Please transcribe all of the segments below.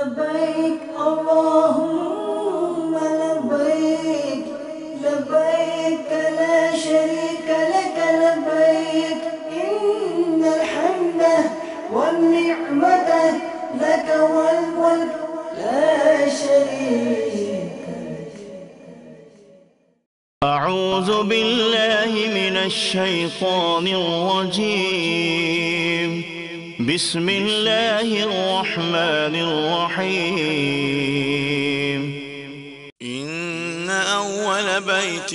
لبيك اللهم لبيك لبيك لا شريك لك لبيك إن الحمد والنعمة لك والملك لا شريك لك. أعوذ بالله من الشيطان الرجيم. بسم الله الرحمن الرحيم. إن أول بيت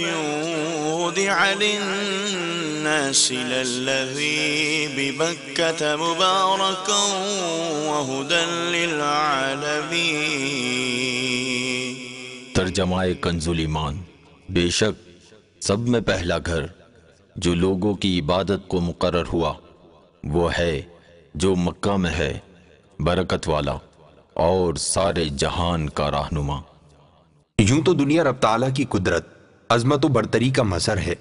وضع للناس للذي ببكة مباركا وهدى للعالمين. ترجمہ کنز ایمان. بے شک سب میں پہلا گھر جو لوگوں کی عبادت کو مقرر ہوا وہ ہے جو مکہ میں ہے، برکت والا اور سارے جہان کا رہنما. یوں تو دنیا رب تعالیٰ کی قدرت، عظمت و برتری کا مظہر ہے،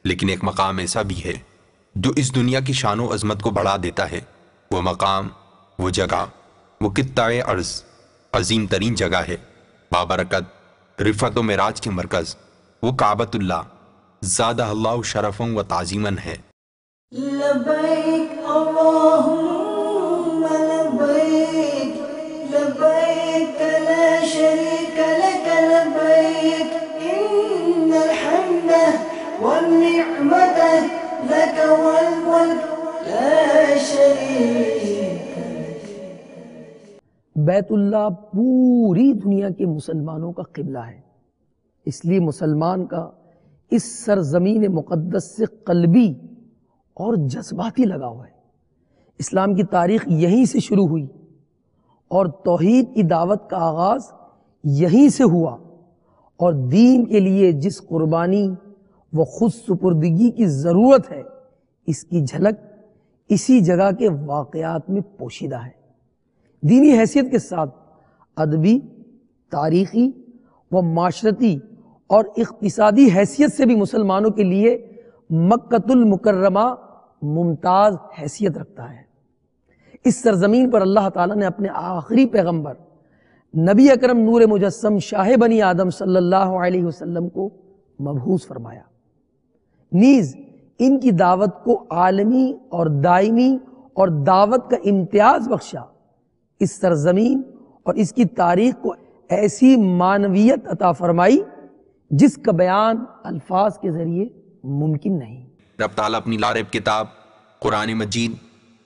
لیکن ایک مقام ایسا بھی ہے جو اس دنیا کی شان و عظمت کو بڑھا دیتا ہے. وہ مقام، وہ جگہ، وہ خطۂ ارض عظیم ترین جگہ ہے، بابرکت، رفعت و معراج کے مرکز، وہ کعبۃ اللہ زادہ اللہ شرفاً و تعظیماً ہے. لبيك اللهم لبيك لبيك لا شريك لك لبيك إن الحمد والنعمة لك والملك لا شريك لك. بیت اللہ پوری دنیا کے مسلمانوں کا قبلہ ہے، اس لیے مسلمان کا اس سرزمین مقدس سے قلبی اور جذباتی لگاؤ ہے. اسلام کی تاریخ یہیں سے شروع ہوئی اور توحید کی دعوت کا آغاز یہیں سے ہوا، اور دین کے لیے جس قربانی و خود سپردگی کی ضرورت ہے اس کی جھلک اسی جگہ کے واقعات میں پوشیدہ ہے. دینی حیثیت کے ساتھ ادبی، تاریخی و معاشرتی اور اقتصادی حیثیت سے بھی مسلمانوں کے لیے مکۃ المکرمہ ممتاز حیثیت رکھتا ہے. اس سرزمین پر اللہ تعالیٰ نے اپنے آخری پیغمبر نبی اکرم نور مجسم شاہ بنی آدم صلی اللہ علیہ وسلم کو مبعوث فرمایا، نیز ان کی دعوت کو عالمی اور دائمی اور دعوت کا امتیاز بخشا. اس سرزمین اور اس کی تاریخ کو ایسی معنویت عطا فرمائی جس کا بیان الفاظ کے ذریعے ممکن نہیں. رب تعالیٰ اپنی لارب کتاب قرآن مجید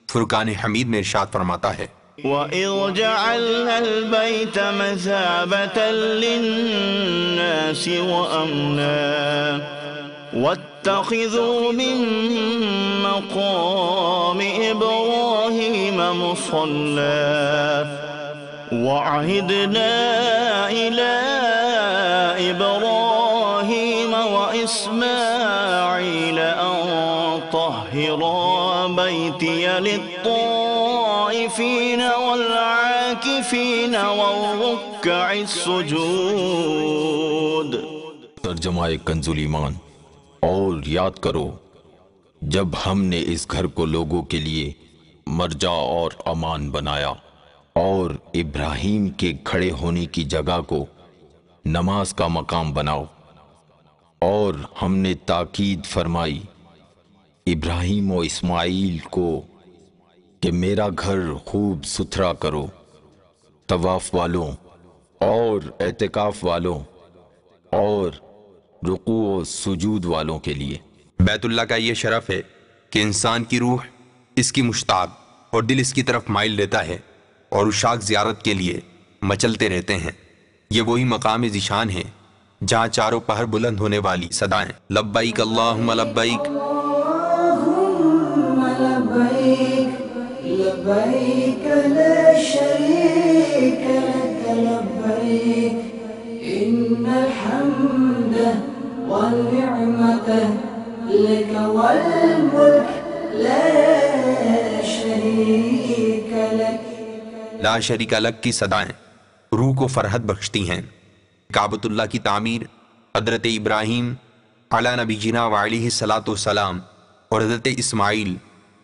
فرقان حمید میں ارشاد فرماتا ہے، وَإِذْ جَعَلْنَا الْبَيْتَ مَثَابَةً لِلنَّاسِ وَأَمْنًا وَاتَّخِذُوا مِن مَّقَامِ إِبْرَاهِيمَ مُصَلًّى وَعَهِدْنَا إِلَىٰ إِبْرَاهِيمَ وَإِسْمَاعِيلَ أَن طَهِّرَا بَيْتِيَ لِلطَّائِفِينَ وَالْعَاكِفِينَ وَالرُّكَّعِ السُّجُودِ. ترجمہ کنز ایمان. اور یاد کرو جب ہم نے اس گھر کو لوگوں کے لیے مرجع اور امان بنایا اور ابراہیم کے کھڑے ہونے کی جگہ کو نماز کا مقام بناؤ، اور ہم نے تاکید فرمائی ابراہیم و اسماعیل کو کہ میرا گھر خوب ستھرا کرو، طواف والوں اور اعتکاف والوں اور رکوع و سجود والوں کے لیے. بیت اللہ کا یہ شرف ہے کہ انسان کی روح اس کی مشتاق اور دل اس کی طرف مائل رہتا ہے اور عشاق زیارت کے لیے مچلتے رہتے ہیں. یہ وہی مقام ذیشان ہے جہاں چاروں پہر بلند ہونے والی صدائیں لبیک اللہم لبیک اللهم لبيك لبيك لا شريك لك لبيك إن الحمد والنعمة لك والملك لا شريك لك. لا شریک لک کی صدائیں روح کو فرحت بخشتی ہیں. کعبۃ اللہ کی تعمیر حضرت ابراہیم علی نبینا وعلیہ الصلاۃ والسلام اور حضرت اسماعیل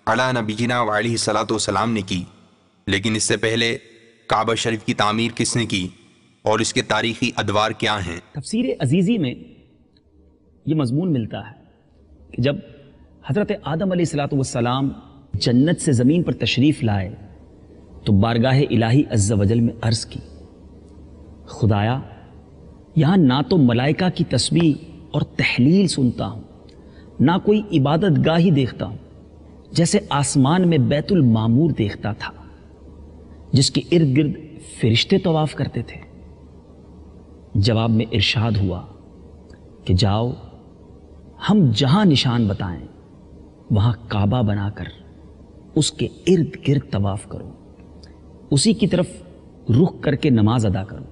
علی نبینا وعلیہ الصلاۃ والسلام نے کی، لیکن اس سے پہلے کعبہ شریف کی تعمیر کس نے کی اور اس کے تاریخی ادوار کیا ہیں؟ تفسیر عزیزی میں یہ مضمون ملتا ہے کہ جب حضرت آدم علیہ السلام جنت سے زمین پر تشریف لائے تو بارگاہ الہی عز و جل میں عرض کی، خدایا یہاں نہ تو ملائکہ کی تسبیح اور تحلیل سنتا ہوں، نہ کوئی عبادت گاہی دیکھتا ہوں، جیسے آسمان میں بیت المعمور دیکھتا تھا جس کے ارد گرد فرشتے طواف کرتے تھے۔ جواب میں ارشاد ہوا کہ جاؤ ہم جہاں نشان بتائیں وہاں کعبہ بنا کر اس کے ارد گرد طواف کرو، اسی کی طرف رخ کر کے نماز ادا کرو۔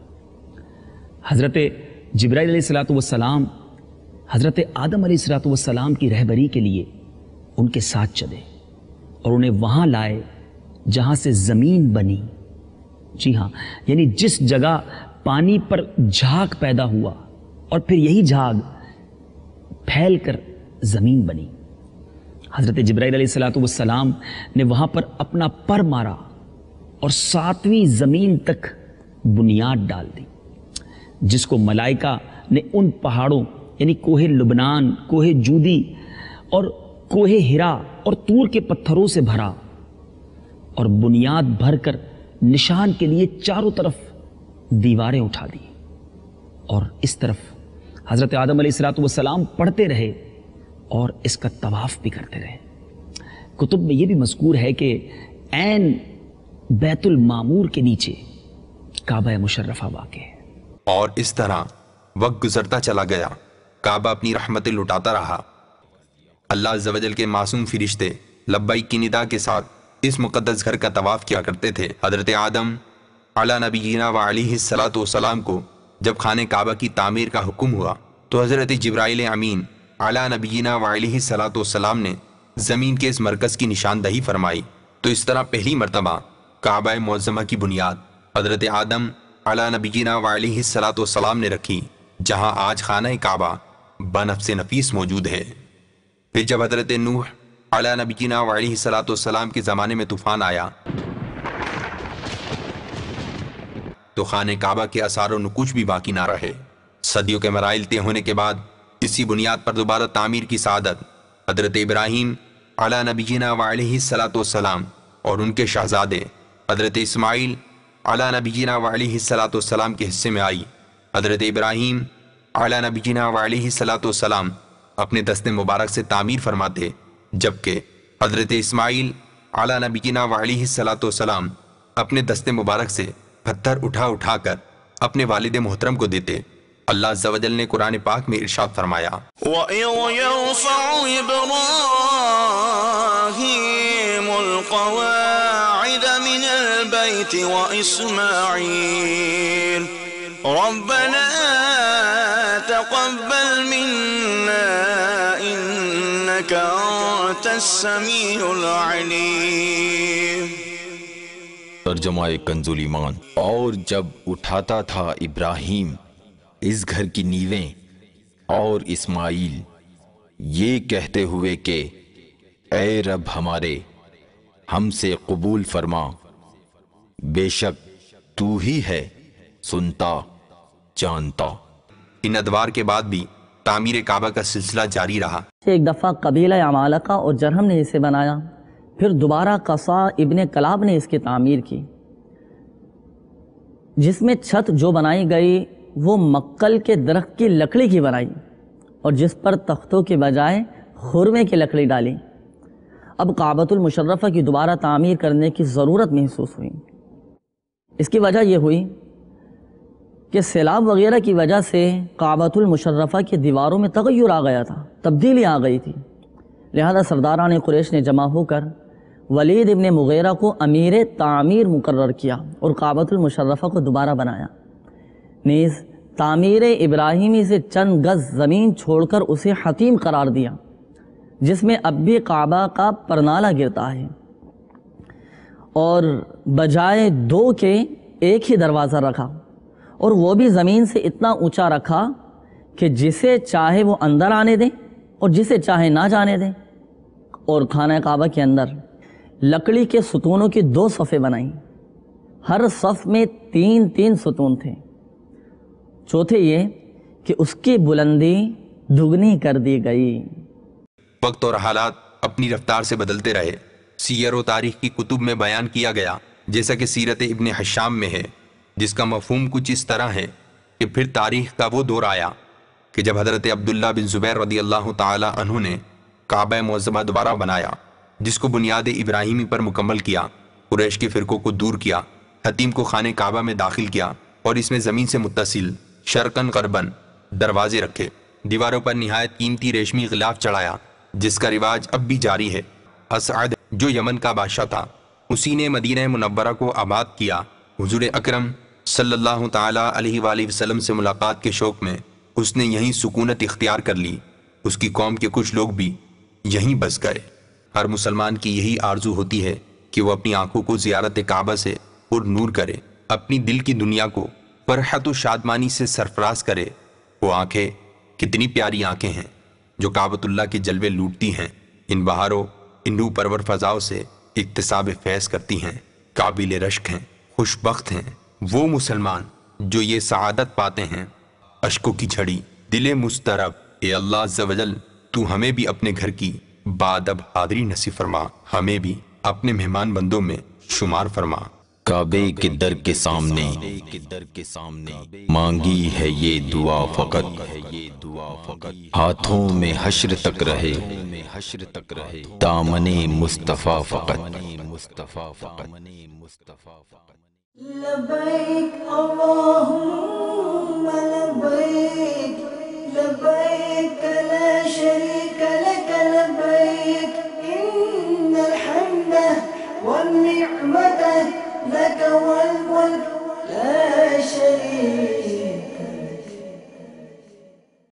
حضرت جبرائیل علیہ السلام حضرت آدم علیہ السلام کی رہبری کے لیے ان کے ساتھ چلے اور انہیں وہاں لائے جہاں سے زمین بنی۔ جی ہاں، یعنی جس جگہ پانی پر جھاگ پیدا ہوا اور پھر یہی جھاگ پھیل کر زمین بنی۔ حضرت جبرائیل علیہ السلام نے وہاں پر اپنا پر مارا اور 7ویں زمین تک بنیاد ڈال دی، جس کو ملائکہ نے ان پہاڑوں یعنی کوہ لبنان، کوہ جودی اور کوہ ہرا اور طور کے پتھروں سے بھرا اور بنیاد بھر کر نشان کے لیے چاروں طرف دیواریں اٹھا دی، اور اس طرف حضرت آدم علیہ السلام پڑھتے رہے اور اس کا طواف بھی کرتے رہے۔ کتب میں یہ بھی مذکور ہے کہ عین بیت المعمور کے نیچے کعبہ مشرفہ واقع ہے۔ اور اس طرح وقت گزرتا چلا گیا، کعبہ اپنی رحمتیں لٹاتا رہا۔ اللہ عز و جل کے معصوم فرشتے لبیک کی ندا کے ساتھ اس مقدس گھر کا طواف کیا کرتے تھے۔ حضرت آدم علی نبینا و علیہ السلام کو جب خانہ کعبہ کی تعمیر کا حکم ہوا تو حضرت جبرائیل امین علی نبینا و علیہ السلام نے زمین کے اس مرکز کی نشاندہی فرمائی، تو اس طرح پہلی مرتبہ کعبہ معظمہ کی بنیاد حضرت آدم علی نبینا و علیہ السلام نے رکھی، جہاں آج خانہ کعبہ بنفس نفیس موجود ہے۔ پھر جب حضرت نوح علی نبینا و علیہ السلام کے زمانے میں طوفان آیا تو خانہ کعبہ کے آثار و نقوش بھی باقی نہ رہے۔ صدیوں کے مراحل طے ہونے کے بعد اسی بنیاد پر دوبارہ تعمیر کی سعادت حضرت ابراہیم علی نبینا و علیہ السلام اور ان کے شہزادے حضرت اسماعیل علی نبینا و علیہ السلام کے حصے میں آئی۔ حضرت ابراہیم علی نبینا و علیہ السلام اپنے دست مبارک سے تعمیر فرماتے، جبکہ حضرت اسماعیل علی نبینا و علیہ السلام اپنے دست مبارک سے پتھر اٹھا اٹھا کر اپنے والد محترم کو دیتے۔ اللہ عز و جل نے قرآن پاک میں ارشاد فرمایا، وَإِذْ يَرْفَعُ إِبْرَاهِيمُ الْقَوَاعِدَ مِنَ الْبَيْتِ وَإِسْمَاعِيلُ رَبَّنَا تَقَبَّلْ مِنَّا إِنَّكَ أَنْتَ السَّمِيعُ الْعَلِيمُ۔ ترجمہ کنز ایمان۔ اور جب اٹھاتا تھا ابراہیم اس گھر کی نیویں اور اسماعیل یہ کہتے ہوئے کہ اے رب ہمارے ہم سے قبول فرما، بے شک تو ہی ہے سنتا جانتا۔ ان ادوار کے بعد بھی تعمیر کعبہ کا سلسلہ جاری رہا۔ ایک دفعہ قبیلہ عمالقہ اور جرہم نے اسے بنایا، پھر دوبارہ قصا ابن کلاب نے اس کی تعمیر کی، جس میں چھت جو بنائی گئی وہ مکل کے درخت کی لکڑی کی بنائی اور جس پر تختوں کے بجائے خرمے کی لکڑی ڈالی۔ اب کعبۃ المشرفہ کی دوبارہ تعمیر کرنے کی ضرورت محسوس ہوئی۔ اس کی وجہ یہ ہوئی کہ سیلاب وغیرہ کی وجہ سے کعبۃ المشرفہ کی دیواروں میں تغیر آ گیا تھا، تبدیلی آ گئی تھی، لہذا سرداران قریش نے جمع ہو کر ولید ابن مغیرہ کو امیر تعمیر مقرر کیا اور کعبۃ المشرفہ کو دوبارہ بنایا۔ نیز تعمیر ابراہیمی سے چند گز زمین چھوڑ کر اسے حتیم قرار دیا، جس میں اب بھی کعبہ کا پرنالہ گرتا ہے، اور بجائے 2 کے ایک ہی دروازہ رکھا، اور وہ بھی زمین سے اتنا اونچا رکھا کہ جسے چاہے وہ اندر آنے دیں اور جسے چاہے نہ جانے دیں۔ اور خانہ کعبہ کے اندر لکڑی کے ستونوں کی 2 صفیں بنائیں۔ ہر صف میں 3 ستون تھے۔ چوتھے یہ کہ اس کی بلندی دگنی کر دی گئی۔ وقت اور حالات اپنی رفتار سے بدلتے رہے۔ سیر و تاریخ کی کتب میں بیان کیا گیا، جیسا کہ سیرت ابن حشام میں ہے، جس کا مفہوم کچھ اس طرح ہے کہ پھر تاریخ کا وہ دور آیا کہ جب حضرت عبداللہ بن زبیر رضی اللہ تعالی عنہ نے کعبہ معظمہ دوبارہ بنایا، جس کو بنیاد ابراہیمی پر مکمل کیا، قریش کے فرقوں کو دور کیا، حتیم کو خانہ کعبہ میں داخل کیا اور اس میں زمین سے متصل شرقاً غرباً دروازے رکھے، دیواروں پر نہایت قیمتی ریشمی غلاف چڑھایا، جس کا رواج اب بھی جاری ہے۔ اسعد جو یمن کا بادشاہ تھا، اسی نے مدینہ منورہ کو آباد کیا۔ حضور اکرم صلی اللہ تعالی علیہ وآلہ وسلم سے ملاقات کے شوق میں اس نے یہیں سکونت اختیار کر لی۔ اس کی قوم کے کچھ لوگ بھی یہیں بس گئے۔ ہر مسلمان کی یہی آرزو ہوتی ہے کہ وہ اپنی آنکھوں کو زیارت کعبہ سے پر نور کرے، اپنی دل کی دنیا کو فرحت و شادمانی سے سرفراز کرے۔ وہ آنکھیں کتنی پیاری آنکھیں ہیں جو کعبۃ اللہ کے جلوے لوٹتی ہیں، ان بہاروں، ان روح پرور فضاؤں سے اکتساب فیض کرتی ہیں، قابل رشک ہیں، خوش بخت ہیں وہ مسلمان جو یہ سعادت پاتے ہیں۔ اشکوں کی جھڑی، دل مضطرب، اے اللہ عز و جل تو ہمیں بھی اپنے گھر کی بادب حاضری نصیب فرما، ہمیں بھی اپنے مہمان بندوں میں شمار فرما۔ کعبے کے در کے سامنے مانگی ہے یہ دعا فقط، ہاتھوں میں حشر تک رہے دامن مصطفیٰ فقط۔ لبیک